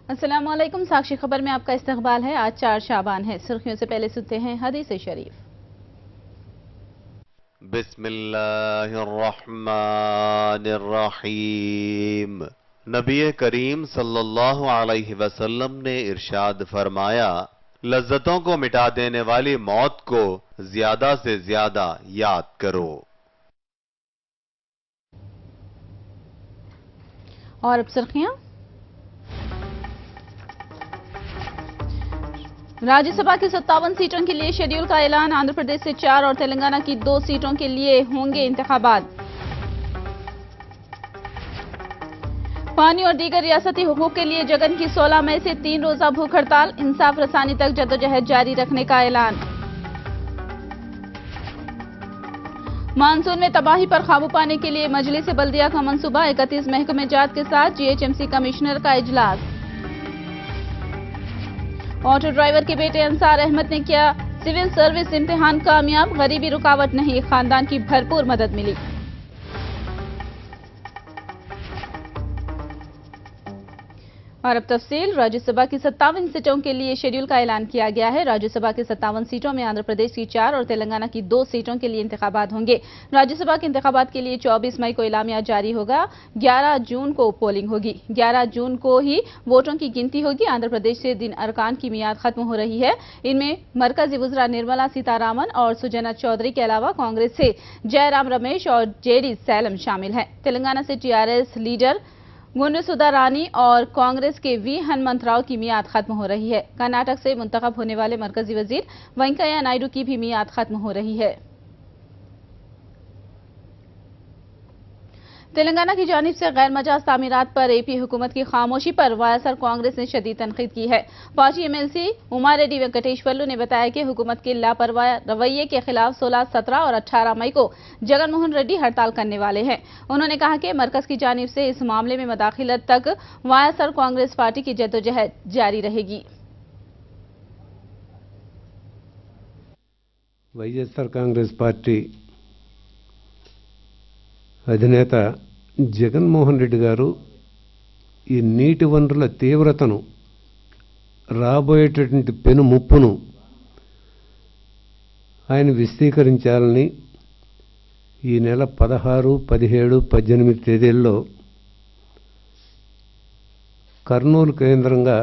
अस्सलामुअलैकुम। साक्षी खबर में आपका इस्तकबाल है। आज 4 शाबान है। सुर्खियों से पहले सुनते हैं हदीस शरीफ। बिस्मिल्लाहिर्रहमानिर्रहीम। नबी करीम सल्लल्लाहु अलैहि वसल्लम ने इरशाद फरमाया, लज्जतों को मिटा देने वाली मौत को ज्यादा से ज्यादा याद करो। और अब सुर्खियां। राज्यसभा की 57 सीटों के लिए शेड्यूल का ऐलान। आंध्र प्रदेश से 4 और तेलंगाना की 2 सीटों के लिए होंगे इंतखाबात। पानी और दीगर रियासती हुकूक के लिए जगन की 16 मई से 3 रोजा भूख हड़ताल। इंसाफ रसानी तक जद्दोजहद जारी रखने का ऐलान। मानसून में तबाही पर काबू पाने के लिए मजलिस बल्दिया का मंसूबा। 31 महकमे जात के साथ जीएचएमसी कमिश्नर का इजलास। ऑटो ड्राइवर के बेटे अंसार अहमद ने किया सिविल सर्विस इम्तिहान कामयाब। गरीबी रुकावट नहीं, खानदान की भरपूर मदद मिली। और अब तफसील। राज्यसभा की 57 सीटों के लिए शेड्यूल का ऐलान किया गया है। राज्यसभा की 57 सीटों में आंध्र प्रदेश की 4 और तेलंगाना की 2 सीटों के लिए इंतखाबात होंगे। राज्यसभा के इंतखाबात के लिए 24 मई को एलामिया जारी होगा। 11 जून को पोलिंग होगी। 11 जून को ही वोटों की गिनती होगी। आंध्र प्रदेश से दिन अरकान की मियाद खत्म हो रही है। इनमें मरकजी वुज़रा निर्मला सीतारामन और सुजना चौधरी के अलावा कांग्रेस से जयराम रमेश और जेडी सैलम शामिल हैं। तेलंगाना से टीआरएस लीडर गुंडू सुधा रानी और कांग्रेस के वी हनुमंतराव की मियाद खत्म हो रही है। कर्नाटक से मुंतखब होने वाले मरकजी वजीर वेंकैया नायडू की भी मियाद खत्म हो रही है। तेलंगाना की जानिब से गैर मजाज तामीरात पर एपी हुकूमत की खामोशी पर वायएसआर कांग्रेस ने शदीद तनकीद की है। पार्टी एमएलसी उमारेड्डी वेंकटेश्वर्लू ने बताया कि हुकूमत के लापरवाह रवैये के खिलाफ 16, 17 और 18 मई को जगन मोहन रेड्डी हड़ताल करने वाले हैं। उन्होंने कहा कि मरकज की जानिब से इस मामले में मदाखिलत तक वायएसआर कांग्रेस पार्टी की जद्दोजहद जारी रहेगी। వైఎస్ఆర్ కాంగ్రెస్ పార్టీ అధినేత జగన్మోహన్ రెడ్డి గారు ఈ నీటి వనరుల తీవ్రతను, రాబోయేటటువంటి పెను ముప్పును ఆయన విశదీకరించాలని ఈ నెల 16, 17, 18 తేదీల్లో కర్నూలు కేంద్రంగా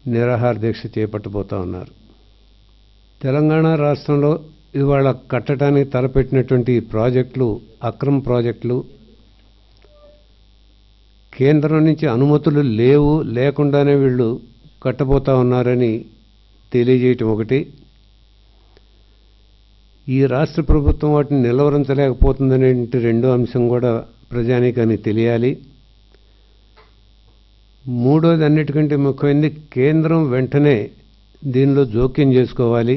నిరాహార దీక్ష చేపట్టబోతా ఉన్నారు. తెలంగాణ రాష్ట్రంలో ఇవాళ కట్టడానికి తలపెట్టినటువంటి ప్రాజెక్టులు అక్రమ ప్రాజెక్టులు, కేంద్రం నుంచి అనుమతులు లేకుండానే వీళ్ళు కట్టబోతా ఉన్నారని తెలియజేయటం ఒకటి. ఈ రాష్ట్ర ప్రభుత్వం వాటిని నిలవరించలేకపోతుందనే రెండో అంశం కూడా ప్రజానీకానికి తెలియాలి. మూడోది, అన్నిటికంటే ముఖ్యమైనది, కేంద్రం వెంటనే దీనిలో జోక్యం చేసుకోవాలి.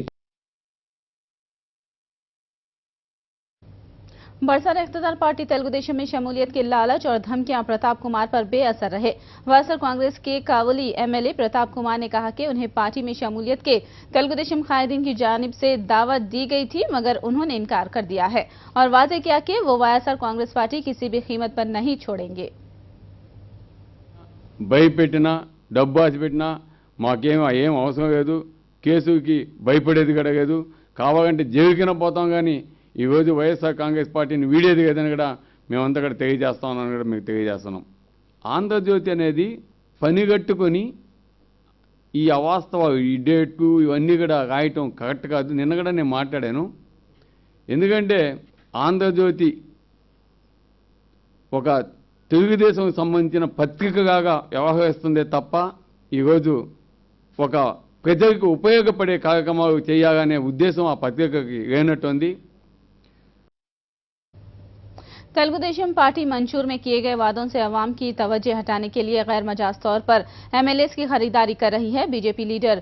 बरसर इख्तियार पार्टी तेलुगुदेशम में शमूलियत के लालच और धमकियां प्रताप कुमार पर बेअसर रहे। वायएसआर कांग्रेस के कावली एमएलए प्रताप कुमार ने कहा कि उन्हें पार्टी में शमूलियत के तेलुगुदेशम कायदीन की जानिब से दावत दी गई थी, मगर उन्होंने इनकार कर दिया है और वादे किया कि वो वायएसआर कांग्रेस पार्टी किसी भी कीमत पर नहीं छोड़ेंगे। భయపెట్టినా, డబ్బు ఆశపెట్టినా మాకేం అవసరం లేదు, కేసుకి భయపడేది కూడా లేదు, కావాలంటే జైలుకినా పోతాం. కానీ ఈరోజు వైఎస్ఆర్ కాంగ్రెస్ పార్టీని వీడేది కదని కూడా మేమంతా కూడా తెలియజేస్తామని కూడా మీకు తెలియజేస్తున్నాం. ఆంధ్రజ్యోతి అనేది పనిగట్టుకొని ఈ అవాస్తవాలు, ఈ డేట్లు ఇవన్నీ కూడా రాయటం కరెక్ట్ కాదు. నిన్న కూడా నేను మాట్లాడాను. ఎందుకంటే ఆంధ్రజ్యోతి ఒక తెలుగుదేశం సంబంధించిన పత్రికగా వ్యవహరిస్తుందే తప్ప ఈరోజు ఒక ప్రజలకు ఉపయోగపడే కార్యక్రమాలు చేయాలనే ఉద్దేశం ఆ పత్రికకి లేనట్టుంది. तेलुगुदेशम पार्टी मंचूर में किए गए वादों से अवाम की तवज्जो हटाने के लिए गैर मजाज तौर पर एमएलएस की खरीदारी कर रही है। बीजेपी लीडर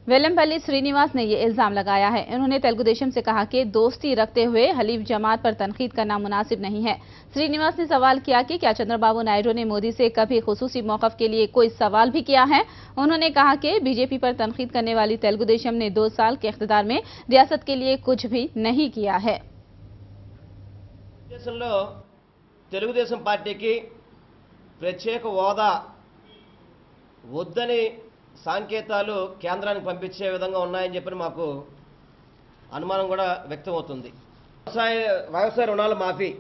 वेलमपल्ली श्रीनिवास ने ये इल्जाम लगाया है। उन्होंने तेलुगुदेशम से कहा कि दोस्ती रखते हुए हलीफ जमात पर तनकीद करना मुनासिब नहीं है। श्रीनिवास ने सवाल किया कि क्या चंद्रबाबू नायडू ने मोदी से कभी खुसूसी मौक़िफ़ के लिए कोई सवाल भी किया है। उन्होंने कहा कि बीजेपी पर तनकीद करने वाली तेलुगुदेशम ने 2 साल के इख्तियार में रियासत के लिए कुछ भी नहीं किया है। దేశంలో తెలుగుదేశం పార్టీకి ప్రత్యేక హోదా వద్దని సంకేతాలు కేంద్రానికి పంపించే విధంగా ఉన్నాయని చెప్పి మాకు అనుమానం కూడా వ్యక్తమవుతుంది. వ్యవసాయ రుణాల మాఫీ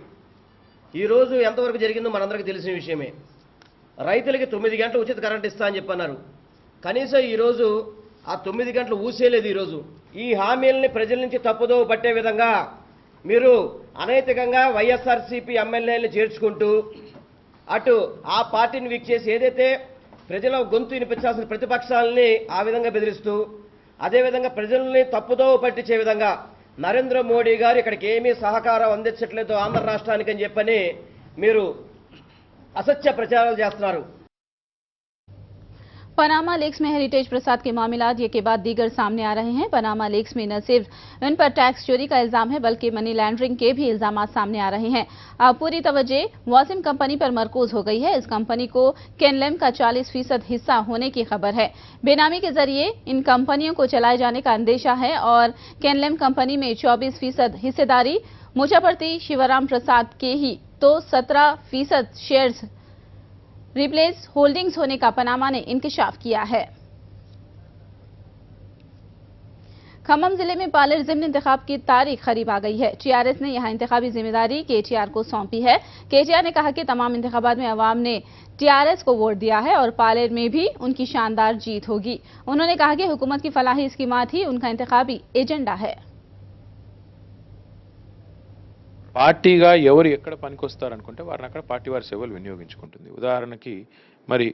ఈరోజు ఎంతవరకు జరిగిందో మనందరికీ తెలిసిన విషయమే. రైతులకి 9 గంటలు ఉచిత కరెంట్ ఇస్తా అని చెప్పన్నారు. కనీసం ఈరోజు ఆ 9 గంటలు ఊసేలేదు. ఈరోజు ఈ హామీలని ప్రజల నుంచి తప్పుదోవ పట్టే విధంగా మీరు అనైతికంగా వైఎస్ఆర్సీపీ ఎమ్మెల్యేలను చేర్చుకుంటూ అటు ఆ పార్టీని వీక్ చేసి ఏదైతే ప్రజల గొంతు వినిపించాల్సిన ప్రతిపక్షాలని ఆ విధంగా బెదిరిస్తూ అదేవిధంగా ప్రజల్ని తప్పుదోవ పట్టించే విధంగా నరేంద్ర మోడీ గారు ఇక్కడికి ఏమీ సహకారం అందించట్లేదు ఆంధ్ర రాష్ట్రానికి అని చెప్పని మీరు असत्य प्रचार చేస్తున్నారు. पनामा लीक्स में हेरिटेज प्रसाद के मामलात ये के बाद दीगर सामने आ रहे हैं. पनामा लीक्स में न सिर्फ इन पर टैक्स चोरी का इल्जाम है बल्कि मनी लॉन्ड्रिंग के भी इल्जाम सामने आ रहे हैं. अब पूरी तवज्जो वासिम कंपनी पर मरकूज हो गई है. इस कंपनी को केनलेम का 40% हिस्सा होने की खबर है. बेनामी के जरिए इन कंपनियों को चलाए जाने का अंदेशा है और केनलेम कंपनी में 24% हिस्सेदारी मुचापर्ती शिवराम प्रसाद के ही तो 17% शेयर्स रिप्लेस होल्डिंग्स होने का पनामा ने इंकशाफ किया है. खम्मम जिले में पालेर जिमनी इंतखाब की तारीख करीब आ गई है. टीआरएस ने यहां इंतखाबी जिम्मेदारी केटीआर को सौंपी है. केटीआर ने कहा कि तमाम इंतखाबात में अवाम ने टीआरएस को वोट दिया है और पालेर में भी उनकी शानदार जीत होगी. उन्होंने कहा कि हुकूमत की फलाही स्कीमात ही उनका इंतखाबी एजेंडा है. పార్టీగా ఎవరు ఎక్కడ పనికొస్తారనుకుంటే వారిని అక్కడ పార్టీ వారి సేవలు వినియోగించుకుంటుంది. ఉదాహరణకి మరి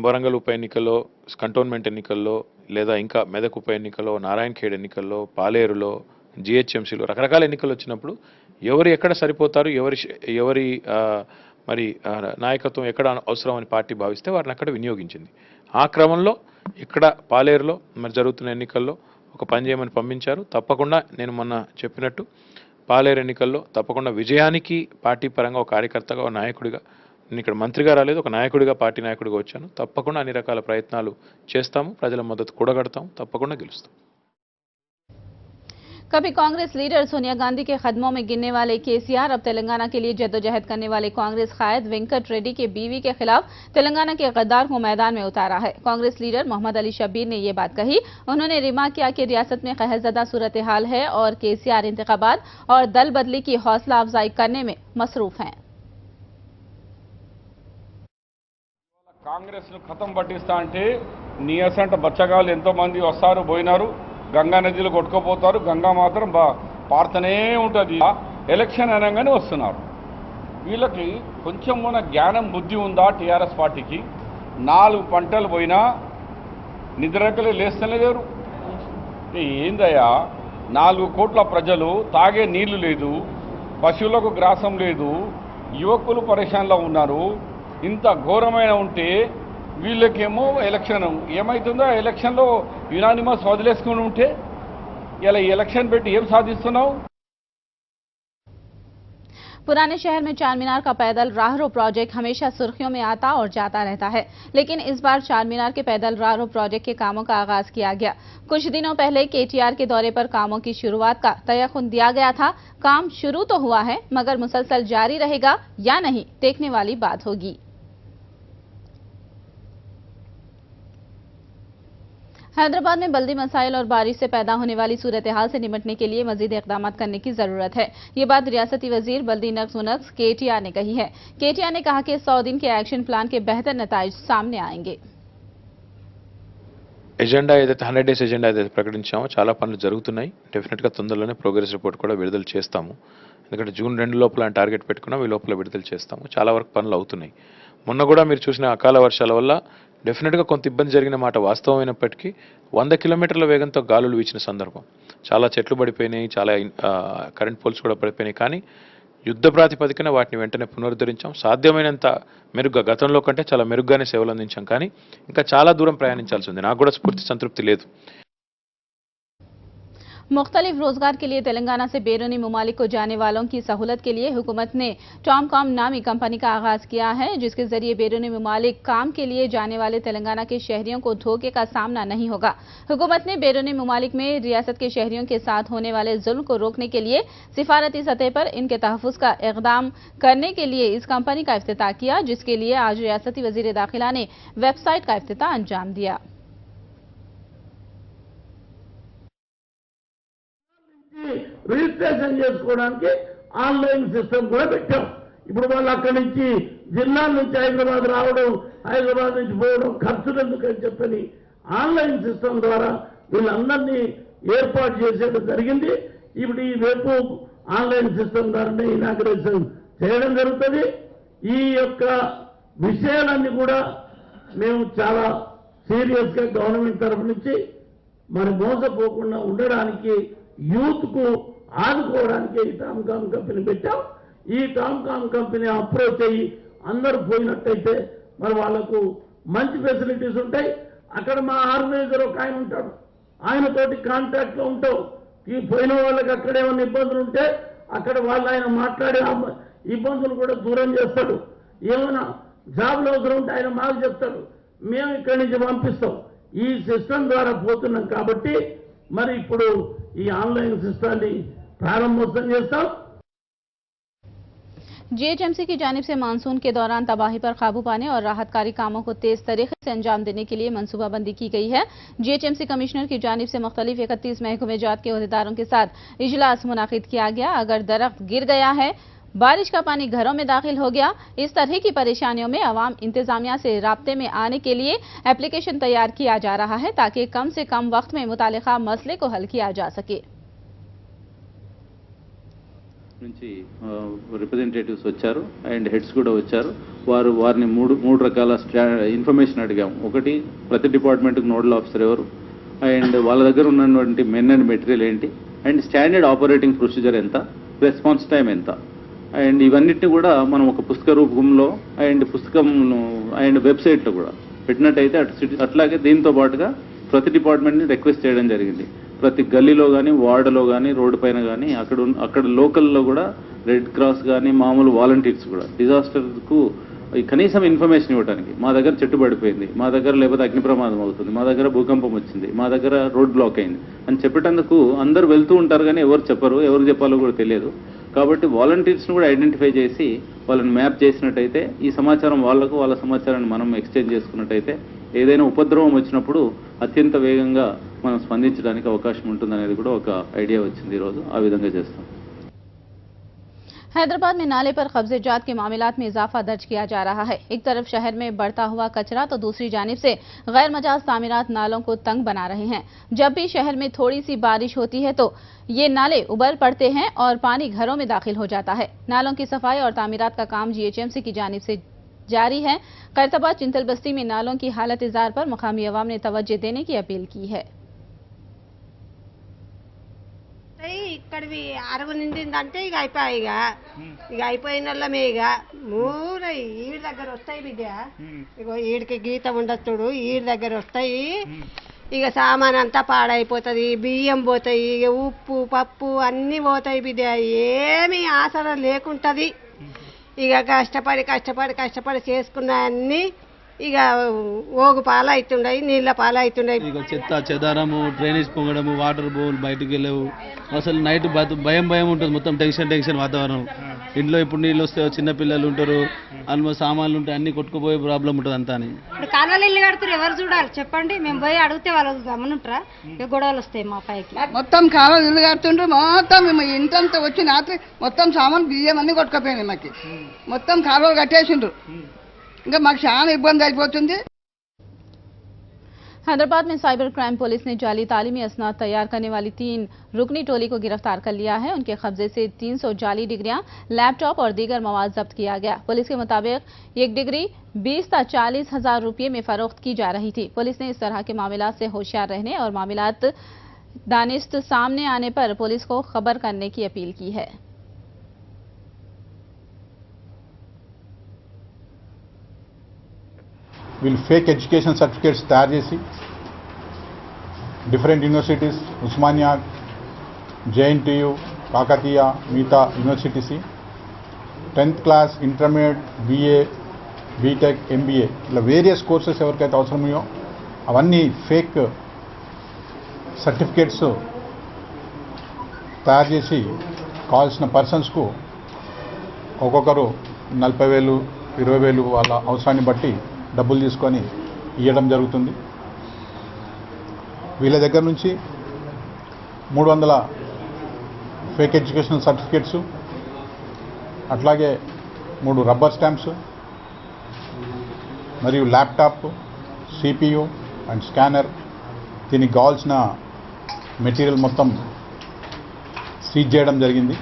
వరంగల్ ఉప ఎన్నికల్లో, కంటోన్మెంట్ ఎన్నికల్లో, లేదా ఇంకా మెదక్ ఉప ఎన్నికల్లో, నారాయణఖేడ్ ఎన్నికల్లో, పాలేరులో, జిహెచ్ఎంసీలో రకరకాల ఎన్నికలు వచ్చినప్పుడు ఎవరు ఎక్కడ సరిపోతారు, ఎవరి మరి నాయకత్వం ఎక్కడ అవసరం అని పార్టీ భావిస్తే వారిని అక్కడ వినియోగించింది. ఆ క్రమంలో ఇక్కడ పాలేరులో మరి జరుగుతున్న ఎన్నికల్లో ఒక పని చేయమని పంపించారు. తప్పకుండా నేను మొన్న చెప్పినట్టు పాలేరు ఎన్నికల్లో తప్పకుండా విజయానికి పార్టీ పరంగా ఒక కార్యకర్తగా ఒక నాయకుడిగా, నేను ఇక్కడ మంత్రిగా రాలేదు, ఒక నాయకుడిగా పార్టీ నాయకుడిగా వచ్చాను. తప్పకుండా అన్ని రకాల ప్రయత్నాలు చేస్తాము, ప్రజల మద్దతు కూడగడతాము, తప్పకుండా గెలుస్తాం. कभी कांग्रेस लीडर सोनिया गांधी के कदमों में गिरने वाले केसीआर अब तेलंगाना के लिए जद्दोजहद करने वाले कांग्रेस कायद वेंकट रेड्डी के बीवी के खिलाफ तेलंगाना के गद्दार को मैदान में उतारा है. कांग्रेस लीडर मोहम्मद अली शब्बीर ने ये बात कही. उन्होंने रिमार्क किया कि रियासत में कहरजदा सूरत हाल है और केसीआर इंतखाबात और दल बदली की हौसला अफजाई करने में मसरूफ हैं. కాంగ్రెస్ ను ఖతం పట్టిస్తా అంటే నీయసంట బచ్చగాళ్ళు ఎంతో మంది వస్తారు, పోయినారు, గంగా నదిలో కొట్టుకుపోతారు, గంగా మాత్రం పారుతూనే ఉంటుంది. ఎలక్షన్ అనగానే వస్తున్నారు. వీళ్ళకి కొంచెం మన జ్ఞానం బుద్ధి ఉందా? టీఆర్ఎస్ పార్టీకి 4 పంటలు పోయినా నిద్రకలే లేస్తూనే లేరు. ఏందయ్యా, 4 కోట్ల ప్రజలు తాగే నీళ్లు లేదు, పశువులకు గ్రాసం లేదు, యువకులు పరేషాన్లో ఉన్నారు. ఇంత ఘోరమైన ఉంటే వీళ్ళకేమో ఎలక్షన్ ఏమవుతుందో, ఎలక్షన్లో యునానిమస్ వదిలేసుకుని ఉంటే ఇలా ఎలక్షన్ పెట్టి ఏం సాధిస్తున్నావు? पुराने शहर में चारमीनार का पैदल राहरो प्रोजेक्ट हमेशा सुर्खियों में आता और जाता रहता है, लेकिन इस बार चारमीनार के पैदल राहरो प्रोजेक्ट के कामों का आगाज किया गया. कुछ दिनों पहले केटीआर के दौरे पर कामों की शुरुआत का तयख्खुन दिया गया था. काम शुरू तो हुआ है मगर मुसलसल जारी रहेगा या नहीं, देखने वाली बात होगी. हैदराबाद में बल्दी मसाइल और बारिश से पैदा होने वाली सूरत हाल से निपटने के लिए मजीद इकदाम करने की जरूरत है. ये बात रियासती वजीर बल्दी नक्स केटीआर ने कही है. केटीआर ने कहा कि 100 दिन के एक्शन प्लान के बेहतर नताइज सामने आएंगे. ఎజెండా ఏదైతే 100 డేస్ ఎజెండా ఏదైతే ప్రకటించామో చాలా పనులు జరుగుతున్నాయి. డెఫినెట్గా తొందరలోనే ప్రోగ్రెస్ రిపోర్ట్ కూడా విడుదల చేస్తాము. ఎందుకంటే జూన్ 2 లోపల టార్గెట్ పెట్టుకున్నాం, ఈ లోపల విడుదల చేస్తాము. చాలా వరకు పనులు అవుతున్నాయి. మొన్న కూడా మీరు చూసిన అకాల వర్షాల వల్ల డెఫినెట్గా కొంత ఇబ్బంది జరిగిన మాట వాస్తవమైనప్పటికీ 100 కిలోమీటర్ల వేగంతో గాలులు వీచిన సందర్భం, చాలా చెట్లు పడిపోయినాయి, చాలా కరెంట్ పోల్స్ కూడా పడిపోయినాయి. కానీ యుద్ధ ప్రాతిపదికన వాటిని వెంటనే పునరుద్ధరించాం. సాధ్యమైనంత మెరుగ్గా, గతంలో కంటే చాలా మెరుగ్గానే సేవలు అందించాం. కానీ ఇంకా చాలా దూరం ప్రయాణించాల్సి ఉంది. నాకు కూడా స్ఫూర్తి సంతృప్తి లేదు. मुख्तलिफ रोजगार के लिए तेलंगाना से बैरूनी ममालिक को जाने वालों की सहूलत के लिए हुकूमत ने टॉमकॉम नामी कंपनी का आगाज किया है, जिसके जरिए बैरूनी ममालिक काम के लिए जाने वाले तेलंगाना के शहरियों को धोखे का सामना नहीं होगा। हुकूमत ने बैरूनी ममालिक में रियासत के शहरियों के साथ होने वाले जुल्म को रोकने के लिए सिफारती सतह पर इनके तहफ़्फ़ुज़ का इक़दाम करने के लिए इस कंपनी का इफ्तिताह किया, जिसके लिए आज रियासती वज़ीर दाखिला ने वेबसाइट का इफ्तिताह अंजाम दिया। రిజిస్ట్రేషన్ చేసుకోవడానికి ఆన్లైన్ సిస్టమ్ కూడా పెట్టాం. ఇప్పుడు వాళ్ళు అక్కడి నుంచి జిల్లా నుంచి హైదరాబాద్ రావడం, హైదరాబాద్ నుంచి పోవడం ఖర్చులు ఎందుకని చెప్పని ఆన్లైన్ సిస్టమ్ ద్వారా వీళ్ళందరినీ ఏర్పాటు చేసేయడం జరిగింది. ఇప్పుడు ఈ రేపు ఆన్లైన్ సిస్టమ్ ద్వారానే ఇనాగ్రేషన్ చేయడం జరుగుతుంది. ఈ యొక్క విషయాలన్నీ కూడా మేము చాలా సీరియస్ గా గవర్నమెంట్ తరఫు నుంచి మరి మోసపోకుండా ఉండడానికి యూత్ కు ఆదుకోవడానికి ఈ టామ్కామ్ కంపెనీ పెట్టాం. ఈ టామ్కామ్ కంపెనీ అప్రోచ్ అయ్యి అందరూ పోయినట్టయితే మరి వాళ్లకు మంచి ఫెసిలిటీస్ ఉంటాయి. అక్కడ మా ఆర్గనైజర్ ఒక ఆయన ఉంటాడు, ఆయనతోటి కాంటాక్ట్ లో ఉంటాం. ఈ పోయిన వాళ్ళకి అక్కడ ఏమైనా ఇబ్బందులు ఉంటే అక్కడ వాళ్ళు ఆయన మాట్లాడే ఇబ్బందులు కూడా దూరం చేస్తాడు. ఏమైనా జాబ్లు అవసరం ఉంటే ఆయన మాకు చెప్తాడు, మేము ఇక్కడి నుంచి పంపిస్తాం. ఈ సిస్టమ్ ద్వారా పోతున్నాం కాబట్టి మరి ఇప్పుడు ఈ ఆన్లైన్ సిస్టాన్ని ప్రారంభోత్సవం చేస్తాం. जीएचएमसी की जानिब से मानसून के दौरान तबाही पर काबू पाने और राहतकारी कामों को तेज तरीके से अंजाम देने के लिए मनसूबाबंदी की गई है। जीएचएमसी कमिश्नर की जानिब से मुख्तलिफ 31 महकमे जात के अहदेदारों के साथ इजलास मुनाकिद किया गया। अगर दरख्त गिर गया है, बारिश का पानी घरों में दाखिल हो गया, इस तरह की परेशानियों में अवाम इंतजामिया से राब्ते में आने के लिए एप्लीकेशन तैयार किया जा रहा है, ताकि कम से कम वक्त में मुतालिका मसले को हल किया जा सके। నుంచి రిప్రజెంటేటివ్స్ వచ్చారు అండ్ హెడ్స్ కూడా వచ్చారు. వారిని మూడు రకాల ఇన్ఫర్మేషన్ అడిగాము. ఒకటి, ప్రతి డిపార్ట్మెంట్కి నోడల్ ఆఫీసర్ ఎవరు, అండ్ వాళ్ళ దగ్గర ఉన్నటువంటి మెన్ అండ్ మెటీరియల్ ఏంటి, అండ్ స్టాండర్డ్ ఆపరేటింగ్ ప్రొసీజర్ ఎంత, రెస్పాన్స్ టైం ఎంత, అండ్ ఇవన్నిటిని కూడా మనం ఒక పుస్తక రూపంలో అండ్ పుస్తకం అండ్ వెబ్సైట్లో కూడా పెట్టినట్టయితే అట్లాగే దీంతో పాటుగా ప్రతి డిపార్ట్మెంట్ని రిక్వెస్ట్ చేయడం జరిగింది. ప్రతి గల్లీలో కానీ, వార్డులో కానీ, రోడ్డు పైన కానీ, అక్కడ లోకల్లో కూడా రెడ్ క్రాస్ కానీ, మామూలు వాలంటీర్స్ కూడా డిజాస్టర్కు కనీసం ఇన్ఫర్మేషన్ ఇవ్వడానికి, మా దగ్గర చెట్టు పడిపోయింది, మా దగ్గర లేకపోతే అగ్ని ప్రమాదం అవుతుంది, మా దగ్గర భూకంపం వచ్చింది, మా దగ్గర రోడ్ బ్లాక్ అయింది అని చెప్పేటందుకు అందరూ వెళ్తూ ఉంటారు కానీ ఎవరు చెప్పరు, ఎవరు చెప్పాలో కూడా తెలియదు. కాబట్టి వాలంటీర్స్ని కూడా ఐడెంటిఫై చేసి వాళ్ళని మ్యాప్ చేసినట్టయితే ఈ సమాచారం వాళ్ళకు, వాళ్ళ సమాచారాన్ని మనం ఎక్స్చేంజ్ చేసుకున్నట్టయితే ఏదైనా ఉపద్రవం వచ్చినప్పుడు అత్యంత వేగంగా మనం స్పందించడానికి అవకాశం ఉంటుందనేది కూడా ఒక ఐడియా వచ్చింది. ఈరోజు ఆ విధంగా చేస్తాం. हैदराबाद में नाले पर कब्जेजात के मामलात में इजाफा दर्ज किया जा रहा है। एक तरफ शहर में बढ़ता हुआ कचरा तो दूसरी जानिब से गैर मजाज तामीरात नालों को तंग बना रहे हैं। जब भी शहर में थोड़ी सी बारिश होती है तो ये नाले उबल पड़ते हैं और पानी घरों में दाखिल हो जाता है। नालों की सफाई और तामीरात का काम जीएचएमसी की जानिब से जारी है। खैरताबाद चिंतल बस्ती में नालों की हालत इजार पर मकामी अवाम ने तवज्जो देने की अपील की है। ఇక్కడివి అరుగు నిండిందంటే ఇక అయిపోయినల్లమే ఇక మూరై ఈడి దగ్గర వస్తాయి బిడ్డ. ఇగో ఈడికి గీత ఉండొచ్చుడు, ఈడి దగ్గర వస్తాయి. ఇక సామాన్ అంతా పాడైపోతుంది, బియ్యం పోతాయి, ఇక ఉప్పు పప్పు అన్నీ పోతాయి బిడ్డ. ఏమీ ఆసరా లేకుంటుంది. ఇక కష్టపడి చేసుకున్న అన్నీ ఇక ఓగు పాలవుతుండయి, నీళ్ళ పాలవుతుండయి. ఇక చెత్త చెదారము, డ్రైనేజ్ పొంగడము, వాటర్ బోల్ బయటకు వెళ్ళవు. అసలు నైట్ భయం ఉంటుంది, మొత్తం టెన్షన్ వాతావరణం. ఇంట్లో ఇప్పుడు నీళ్ళు వస్తే చిన్నపిల్లలు ఉంటారు, అందులో సామాన్లు ఉంటాయి, అన్ని కొట్టుకుపోయే ప్రాబ్లం ఉంటుంది అంతా అని. ఇప్పుడు కాలువలు ఇల్లు కడుతున్నారు, ఎవరు చూడాలి చెప్పండి? మేము పోయి అడిగితే వాళ్ళు గమనుంటారా? గొడవలు వస్తాయి మా పైకి. మొత్తం కాలువలు ఇల్లు కడుతుండ్రు, మొత్తం మేము ఇంతంతా వచ్చి రాత్రి మొత్తం సామాన్ బియ్యం అన్ని కొట్టుకుపోయినాయి. మాకు మొత్తం కాలువలు కట్టేసిండ్రు, ఇంకా మాకు చాలా ఇబ్బంది అయిపోతుంది. हैदराबाद में साइबर क्राइम पुलिस ने जाली तालीमी असनाद तैयार करने वाली 3 रुकनी टोली को गिरफ्तार कर लिया है। उनके कब्जे से 300 जाली डिग्रियां, लैपटॉप और दीगर मवाद जब्त किया गया। पुलिस के मुताबिक एक डिग्री 20 ता 40 हजार रुपये में फरोख्त की जा रही थी। पुलिस ने इस तरह के मामलात से होशियार रहने और मामलात दानिस्त सामने आने पर पुलिस को खबर करने की अपील की है। వీళ్ళు ఫేక్ ఎడ్యుకేషన్ సర్టిఫికేట్స్ తయారు చేసి different universities, Osmania, JNTU, Kakatiya, మిగతా universities 10th class, intermediate, BA, BTech, MBA ఇలా వేరియస్ కోర్సెస్ ఎవరికైతే అవసరమో అవన్నీ ఫేక్ సర్టిఫికేట్స్ తయారు చేసి కావాల్సిన పర్సన్స్కు ఒక్కొక్కరు 40,000, 20,000 వాళ్ళ అవసరాన్ని బట్టి డబ్బులు తీసుకొని ఇవ్వడం జరుగుతుంది. వీళ్ళ దగ్గర నుంచి 300 ఫేక్ ఎడ్యుకేషనల్ సర్టిఫికేట్స్, అట్లాగే 3 రబ్బర్ స్టాంప్స్ మరియు ల్యాప్టాప్, CPU అండ్ స్కానర్, దీనికి కావాల్సిన మెటీరియల్ మొత్తం సీజ్ చేయడం జరిగింది.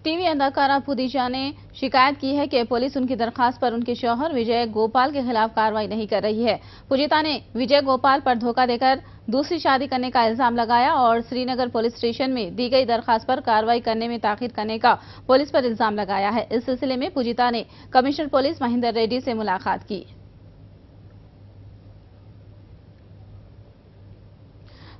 टीवी अदाकारा पूजा ने शिकायत की है कि पुलिस उनकी दरखास्त पर उनके शौहर विजय गोपाल के खिलाफ कार्रवाई नहीं कर रही है। पूजिता ने विजय गोपाल पर धोखा देकर दूसरी शादी करने का इल्जाम लगाया और श्रीनगर पुलिस स्टेशन में दी गई दरखास्त पर कार्रवाई करने में ताखीर करने का पुलिस पर इल्जाम लगाया है। इस सिलसिले में पूजिता ने कमिश्नर पुलिस महेंद्र रेड्डी से मुलाकात की।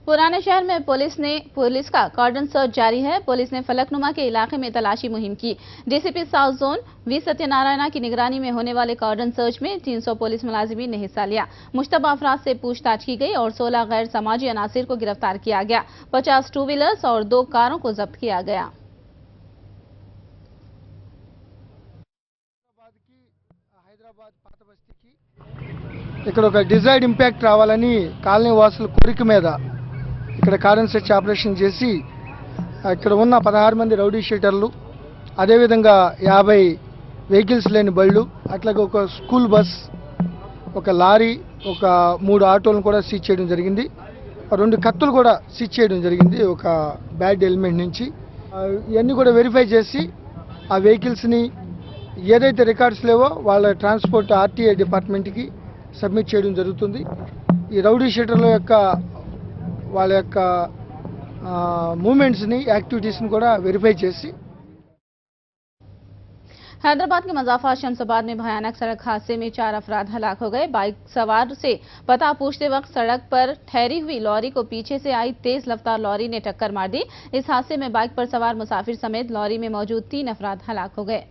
पुराने शहर में पुलिस का कॉर्डन सर्च जारी है। पुलिस ने फलकनुमा के इलाके में तलाशी मुहिम की। DCP south zone V Satyanarayana की निगरानी में होने वाले कॉर्डन सर्च में 300 पुलिस मुलाजिमीन ने हिस्सा लिया। मुश्तबा अफराद से पूछताछ की गई और 16 गैर समाजी अनासिर को गिरफ्तार किया गया। 50 टू व्हीलर्स और 2 कारों को जब्त किया गया। ఇక్కడ ఒక డిజైర్డ్ ఇంపాక్ట్ రావాలని కాలనీ వాసుల కోరిక మీద ఇక్కడ కార్డన్ సెర్చ్ ఆపరేషన్ చేసి ఇక్కడ ఉన్న 16 మంది రౌడీ షీటర్లు, అదేవిధంగా 50 వెహికల్స్ లేని బళ్ళు, అట్లాగే ఒక స్కూల్ బస్, ఒక లారీ, ఒక 3 ఆటోలను కూడా సీజ్ చేయడం జరిగింది. 2 కత్తులు కూడా సీజ్ చేయడం జరిగింది ఒక బ్యాడ్ ఎలిమెంట్ నుంచి. ఇవన్నీ కూడా వెరిఫై చేసి ఆ వెహికల్స్ని ఏదైతే రికార్డ్స్ లేవో వాళ్ళ ట్రాన్స్పోర్ట్ RTA డిపార్ట్మెంట్కి సబ్మిట్ చేయడం జరుగుతుంది. ఈ రౌడీ షీటర్ల యొక్క వాళ్ళ యొక్క మూమెంట్స్ని, యాక్టివిటీస్ని కూడా వెరిఫై చేసి हैदराबाद के मजाफा शमसाबाद में भयानक सड़क हादसे में 4 अफराद हलाक हो गए। बाइक सवार से पता पूछते वक्त सड़क पर ठहरी हुई लॉरी को पीछे से आई तेज रफ्तार लॉरी ने टक्कर मार दी। इस हादसे में बाइक पर सवार मुसाफिर समेत लॉरी में मौजूद 3 अफराद हलाक हो गए।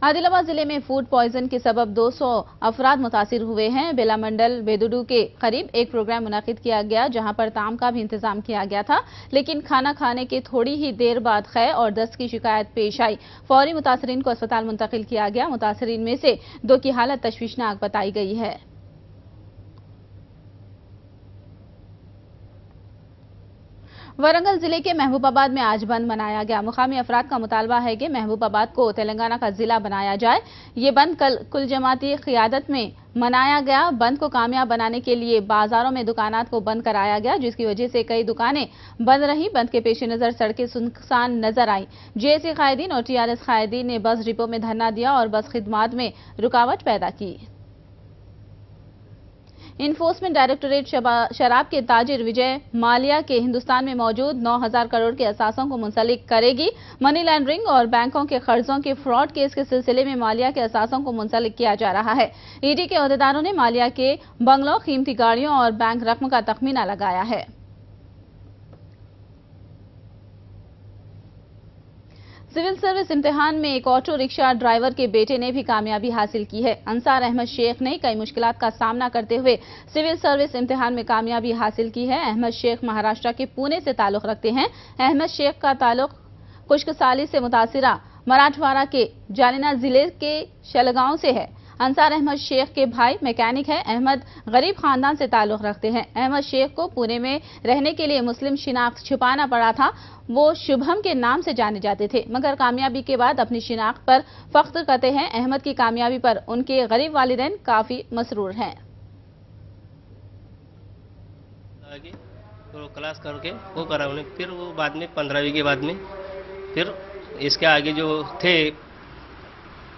आदिलाबाद जिले में फूड पॉइजन के सबब 200 अफराद मुतासिर हुए हैं। बेला मंडल बेदुडू के करीब एक प्रोग्राम मुनाकिद किया गया जहां पर ताम का भी इंतजाम किया गया था, लेकिन खाना खाने के थोड़ी ही देर बाद ख़य और दस्त की शिकायत पेश आई। फौरी मुतासरीन को अस्पताल मुंतकिल किया गया। मुतासरीन में से 2 की हालत तशवीशनाक बताई गई है। वरंगल जिले के महबूबाबाद में आज बंद मनाया गया। मुकामी अफराद का मुतालबा है कि महबूबाबाद को तेलंगाना का जिला बनाया जाए। ये बंद कल कुल जमाती क़ियादत में मनाया गया। बंद को कामयाब बनाने के लिए बाजारों में दुकानात को बंद कराया गया, जिसकी वजह से कई दुकानें बंद रही। बंद के पेश नज़र सड़कें सुनसान नजर आई। JSA कायदीन और TRS कायदीन ने बस डिपो में धरना दिया और बस खिदमात में रुकावट पैदा की। इन्फोर्समेंट डायरेक्टोरेट शराब के ताजिर विजय माल्या के हिंदुस्तान में मौजूद 9,000 करोड़ के असासों को मुंसलिक करेगी। मनी लॉन्ड्रिंग और बैंकों के कर्जों के फ्रॉड केस के सिलसिले में माल्या के असासों को मुंसलिक किया जा रहा है। ED के अहदेदारों ने माल्या के बंगलों, कीमती गाड़ियों और बैंक रकम का तखमीना लगाया है। सिविल सर्विस इम्तिहान में एक ऑटो रिक्शा ड्राइवर के बेटे ने भी कामयाबी हासिल की है। अंसार अहमद शेख ने कई मुश्किलात का सामना करते हुए सिविल सर्विस इम्तिहान में कामयाबी हासिल की है। अहमद शेख महाराष्ट्र के पुणे से ताल्लुक रखते हैं। अहमद शेख का ताल्लुक खुश्कसाली से मुतासिरा मराठवाड़ा के जालना जिले के शलगांव से है। अंसार अहमद शेख के भाई मैकेनिक है। अहमद गरीब खानदान से ताल्लुक रखते हैं। अहमद शेख को पुणे में रहने के लिए मुस्लिम शिनाख्त छुपाना पड़ा था। वो शुभम के नाम से जाने जाते थे, मगर कामयाबी के बाद अपनी शिनाख्त पर फख्र करते हैं। अहमद की कामयाबी पर उनके गरीब वालिदैन काफी मसरूर हैं। तो क्लास करके वो करा उन्हें, फिर वो बाद में 15वीं के बाद में फिर इसके आगे जो थे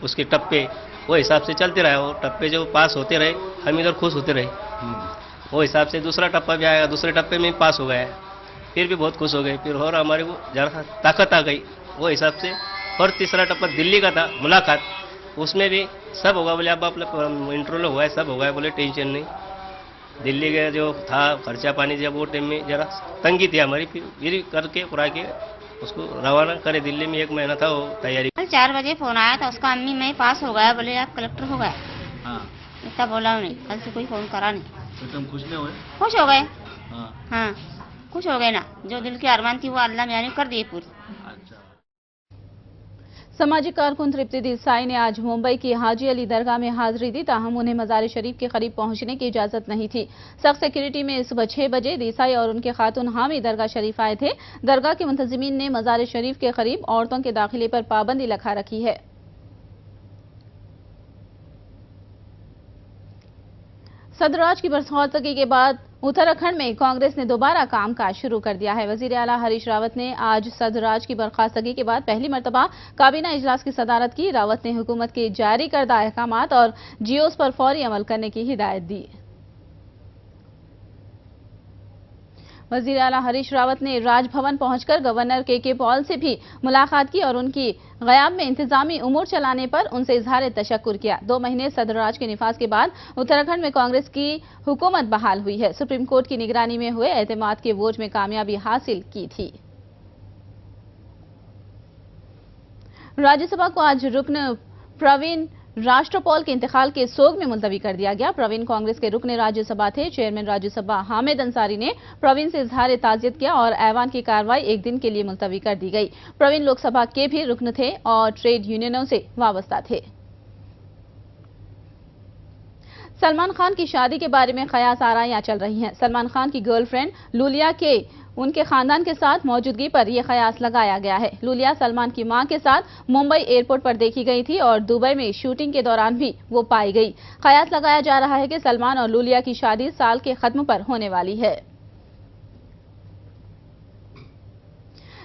उसके टप्पे वो हिसाब से चलते रहे। वो टप्पे जो पास होते रहे हम इधर खुश होते रहे। वो हिसाब से दूसरा टप्पा भी आएगा, दूसरे टप्पे में पास हो गया, फिर भी बहुत खुश हो गए। फिर और हमारे को जरा ताकत आ गई वो हिसाब से। और तीसरा टप्पा दिल्ली का था मुलाकात, उसमें भी सब होगा बोले, अब अपना इंटरव्यू हुआ है, सब होगा बोले, टेंशन नहीं। दिल्ली के जो था खर्चा पानी, जब वो टाइम में जरा तंगी थी हमारी, फिर करके पूरा के उसको रवाना करे दिल्ली में। 1 महीना था वो तैयारी। कल 4 बजे फोन आया था उसका, अम्मी मैं पास हो गया, बोले आप कलेक्टर हो गए। हाँ, इतना बोला नहीं, कल से कोई फोन करा नहीं। तो तुम खुश नहीं हुए? खुश हो गए। हाँ, हाँ खुश हो गए ना, जो दिल की अरमान थी वो अल्लाह ने कर दी पूरी। सामाजिक कारकुन तृप्ति देसाई ने आज मुंबई की हाजी अली दरगाह में हाजिरी दी, ताहम उन्हें मजार शरीफ के करीब पहुंचने की इजाजत नहीं थी। सख्त सिक्योरिटी में सुबह 6 बजे देसाई और उनके खातून हामी दरगाह शरीफ आए थे। दरगाह के मुंतजिमीन ने मजार शरीफ के करीब औरतों के दाखिले पर पाबंदी लगा रखी है। सदराज की बरखास्तगी के बाद उत्तराखंड में कांग्रेस ने दोबारा कामकाज शुरू कर दिया है। वजीर आला हरीश रावत ने आज सदराज की बर्खास्तगी के बाद पहली मरतबा काबीना इजलास की सदारत की। रावत ने हुकूमत के जारी करदा अहकामात और जियोस पर फौरी अमल करने की हिदायत दी। वजीर आला हरीश रावत ने राजभवन पहुंचकर गवर्नर के पॉल से भी मुलाकात की और उनकी ग़याब में इंतजामी उमूर चलाने पर उनसे इजहार तशक्कुर किया। 2 महीने सदराज के निफाज के बाद उत्तराखंड में कांग्रेस की हुकूमत बहाल हुई है। सुप्रीम कोर्ट की निगरानी में हुए एतमाद के वोट में कामयाबी हासिल की थी। राज्यसभा को आज रुकन प्रवीण राष्ट्रपाल के इंतकाल के सोग में मुलतवी कर दिया गया। प्रवीण कांग्रेस के रुकन राज्यसभा थे। चेयरमैन राज्यसभा हामिद अंसारी ने प्रवीण से इजहार ताज़ियत किया और ऐवान की कार्रवाई 1 दिन के लिए मुलतवी कर दी गई। प्रवीण लोकसभा के भी रुकन थे और ट्रेड यूनियनों से वाबस्ता थे। सलमान खान की शादी के बारे में कयास आराइयां चल रही हैं। सलमान खान की गर्लफ्रेंड लूलिया के उनके खानदान के साथ मौजूदगी पर यह कयास लगाया गया है। लूलिया सलमान की मां के साथ मुंबई एयरपोर्ट पर देखी गई थी और दुबई में शूटिंग के दौरान भी वो पाई गई। कयास लगाया जा रहा है कि सलमान और लूलिया की शादी साल के खत्म पर होने वाली है।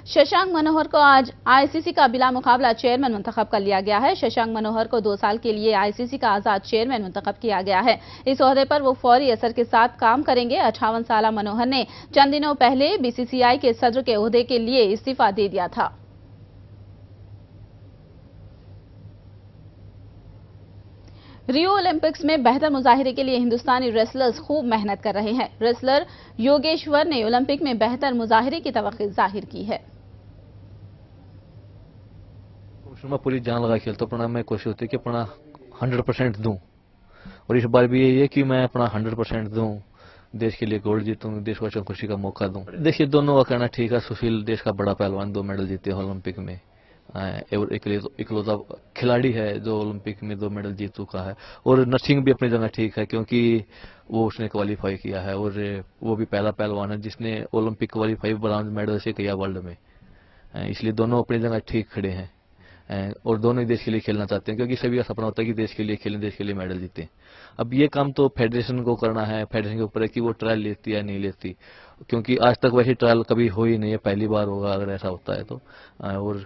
शशांक मनोहर को आज आईसीसी का बिला मुकाबला चेयरमैन मुंतखब कर लिया गया है। शशांक मनोहर को 2 साल के लिए आईसीसी का आजाद चेयरमैन मुंतखब किया गया है। इस ओहदे पर वो फौरी असर के साथ काम करेंगे। 58 साला मनोहर ने चंद दिनों पहले बीसीसीआई के सदर के ओहदे के लिए इस्तीफा दे दिया था। रियो ओलंपिक्स में बेहतर मुजाहिरे के लिए हिंदुस्तानी रेसलर्स खूब मेहनत कर रहे हैं। रेसलर योगेश्वर ने ओलंपिक में बेहतर मुजाहिरे की तवक्को जाहिर की है। मैं पूरी जान लगा खेलता हूँ, अपना मैं कोशिश होती है कि अपना 100% दूं और इस बार भी यही है कि मैं अपना 100% दूं, देश के लिए गोल्ड जीतूं, देश को खुशी का मौका दूं। देखिए दोनों का कहना ठीक है। सुशील देश का बड़ा पहलवान, 2 मेडल जीते हैं ओलंपिक में और इकलौता खिलाड़ी है जो ओलंपिक में 2 मेडल जीत चुका है। और नरसिंह भी अपनी जगह ठीक है क्योंकि वो उसने क्वालिफाई किया है और वो भी पहला पहलवान है जिसने ओलंपिक क्वालिफाई ब्रॉन्ज मेडल से किया वर्ल्ड में। इसलिए दोनों अपनी जगह ठीक खड़े हैं और दोनों ही देश के लिए खेलना चाहते हैं क्योंकि सभी का सपना होता है कि देश के लिए खेलें, देश के लिए मेडल जीतें। अब ये काम तो फेडरेशन को करना है, फेडरेशन के ऊपर है कि वो ट्रायल लेती है या नहीं लेती, क्योंकि आज तक वैसे ट्रायल कभी हो ही नहीं है, पहली बार होगा अगर ऐसा होता है तो। और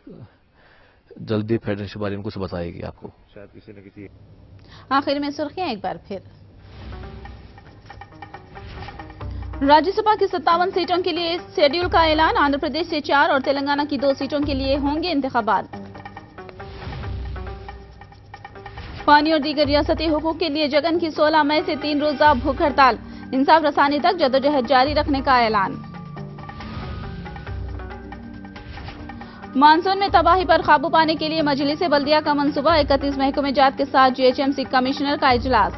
जल्दी फेडरेशन के बारे में कुछ बताएगी आपको शायद किसी न किसी। आखिर में सुर्खियां एक बार फिर। राज्यसभा की 57 सीटों के लिए शेड्यूल का ऐलान। आंध्र प्रदेश से 4 और तेलंगाना की 2 सीटों के लिए होंगे इंतखाबात। पानी और दीगर रियासती हुकूक के लिए जगन की 16 मई से 3 रोजा भूख हड़ताल। इंसाफ रसानी तक जदोजहद जारी रखने का ऐलान। मानसून में तबाही पर काबू पाने के लिए मजलिस बल्दिया का मंसूबा। 31 महकमे जात के साथ जीएचएमसी कमिश्नर का इजलास।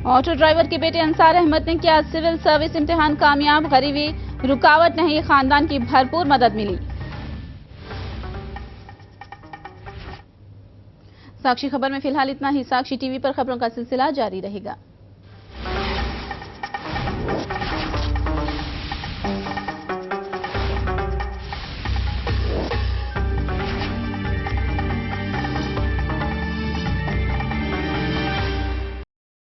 ऑटो ड्राइवर के बेटे अंसार अहमद ने किया सिविल सर्विस इम्तिहान कामयाब। गरीबी रुकावट नहीं, खानदान की भरपूर मदद मिली। साक्षी खबर में फिलहाल इतना ही। साक्षी टीवी पर खबरों का सिलसिला जारी रहेगा।